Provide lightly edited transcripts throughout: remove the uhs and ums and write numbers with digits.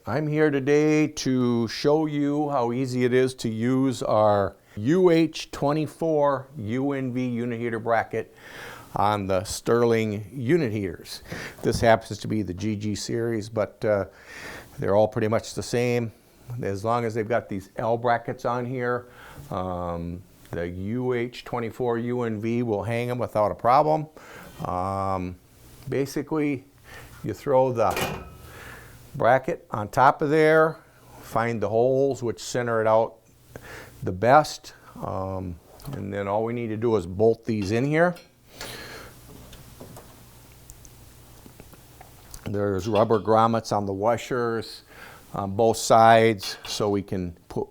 I'm here today to show you how easy it is to use our UH24UNV unit heater bracket on the Sterling unit heaters. This happens to be the GG series, but they're all pretty much the same. As long as they've got these L brackets on here, the UH24UNV will hang them without a problem. Basically, you throw the bracket on top of there, find the holes which center it out the best, and then all we need to do is bolt these in here. There's rubber grommets on the washers on both sides, so we can put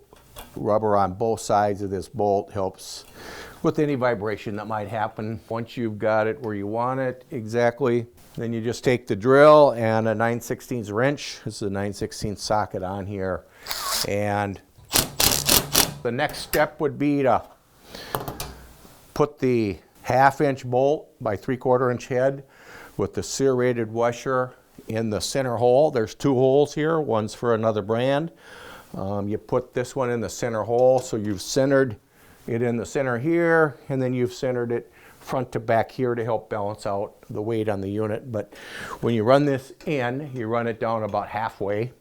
rubber on both sides of this bolt. Helps with any vibration that might happen. Once you've got it where you want it exactly, then you just take the drill and a 9/16 wrench. This is a 9/16 socket on here, and the next step would be to put the 1/2 inch bolt by 3/4 inch head with the serrated washer in the center hole. There's 2 holes here, one's for another brand. You put this one in the center hole, so you've centered it in the center here, and then you've centered it front to back here to help balance out the weight on the unit. But when you run this in, you run it down about halfway,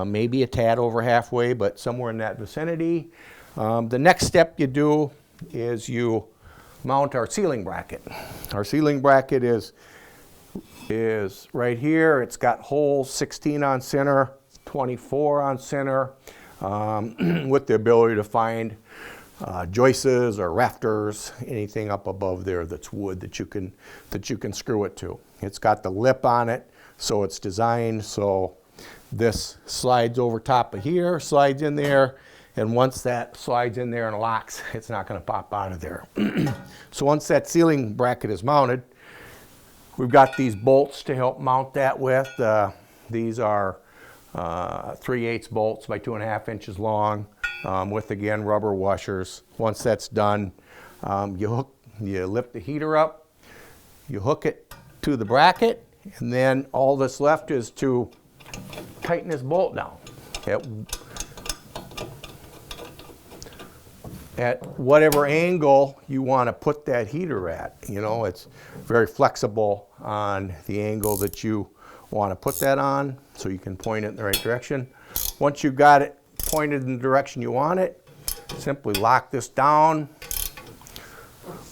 maybe a tad over halfway, but somewhere in that vicinity. The next step you do is you mount our ceiling bracket. Our ceiling bracket is right here. It's got holes 16 on center, 24 on center, with the ability to find joists or rafters, anything up above there that's wood that you can screw it to. It's got the lip on it, so it's designed so this slides over top of here, slides in there, and once that slides in there and locks, it's not going to pop out of there. So once that ceiling bracket is mounted, we've got these bolts to help mount that with. These are 3/8 bolts by 2.5 inches long, with, again, rubber washers. Once that's done, you lift the heater up, you hook it to the bracket, and then all that's left is to tighten this bolt down at whatever angle you want to put that heater at. You know, it's very flexible on the angle that you want to put that on, so you can point it in the right direction. Once you've got it pointed in the direction you want it, simply lock this down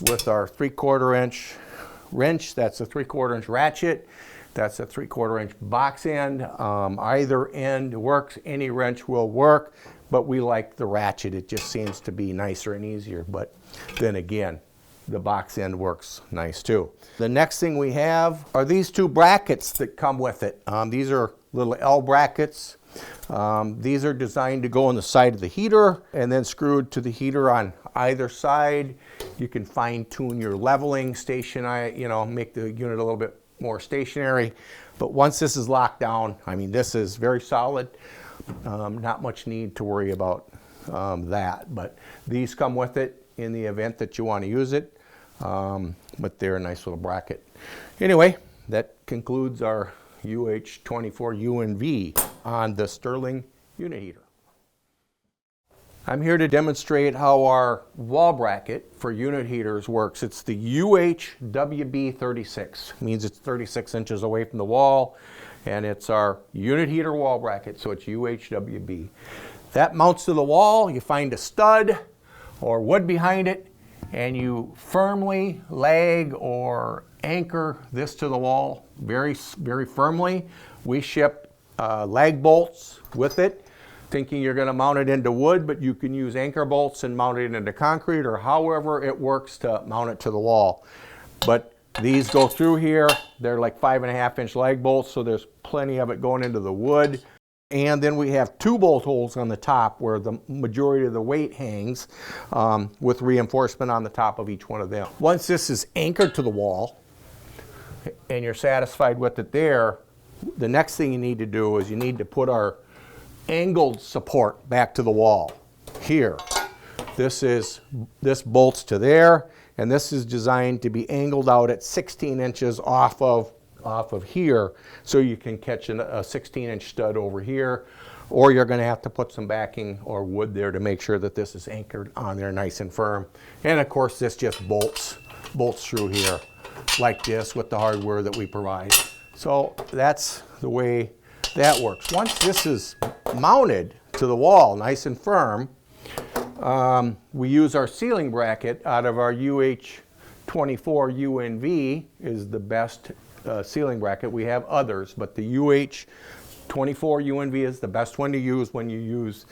with our 3/4 inch wrench. That's a 3/4 inch ratchet. That's a 3/4 inch box end. Either end works, any wrench will work, but we like the ratchet. It just seems to be nicer and easier, but then again, the box end works nice too. The next thing we have are these 2 brackets that come with it. These are little L brackets. These are designed to go on the side of the heater and then screwed to the heater on either side. You can fine tune your leveling, make the unit a little bit more stationary. But once this is locked down, I mean, this is very solid. Not much need to worry about that. But these come with it in the event that you want to use it. But they're a nice little bracket. Anyway, that concludes our UH24UNV on the Sterling unit heater. I'm here to demonstrate how our wall bracket for unit heaters works. It's the UHWB36. It means it's 36 inches away from the wall, and it's our unit heater wall bracket, so it's UHWB. That mounts to the wall. You find a stud or wood behind it, and you firmly lag or anchor this to the wall very, very firmly. We ship lag bolts with it, thinking you're going to mount it into wood, but you can use anchor bolts and mount it into concrete, or however it works to mount it to the wall. But these go through here. They're like 5.5 inch lag bolts, so there's plenty of it going into the wood. And then we have 2 bolt holes on the top where the majority of the weight hangs, with reinforcement on the top of each one of them. Once this is anchored to the wall and you're satisfied with it there, the next thing you need to do is you need to put our angled support back to the wall here. This bolts to there, and this is designed to be angled out at 16 inches off of off of here so you can catch a 16-inch stud over here, or you're going to have to put some backing or wood there to make sure that this is anchored on there nice and firm. And of course this just bolts through here like this with the hardware that we provide. So that's the way that works. Once this is mounted to the wall nice and firm, we use our ceiling bracket out of our UH24UNV is the best ceiling bracket. We have others, but the UH24UNV is the best one to use when you use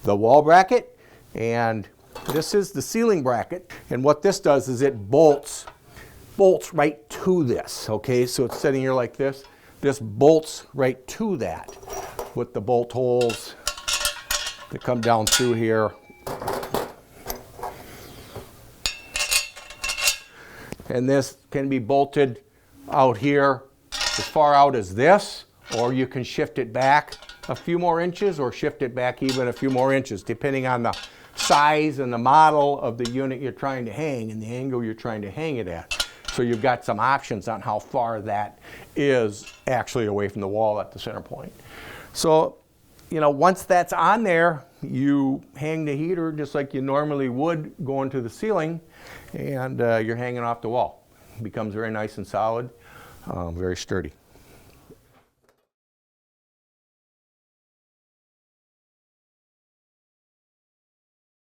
the wall bracket. And this is the ceiling bracket. And what this does is it bolts right to this, okay? So it's sitting here like this. This bolts right to that with the bolt holes that come down through here. And this can be bolted out here as far out as this, or you can shift it back a few more inches or shift it back even a few more inches, depending on the size and the model of the unit you're trying to hang and the angle you're trying to hang it at. So you've got some options on how far that is actually away from the wall at the center point. So, you know, once that's on there, you hang the heater just like you normally would going to the ceiling, and you're hanging off the wall. It becomes very nice and solid, very sturdy.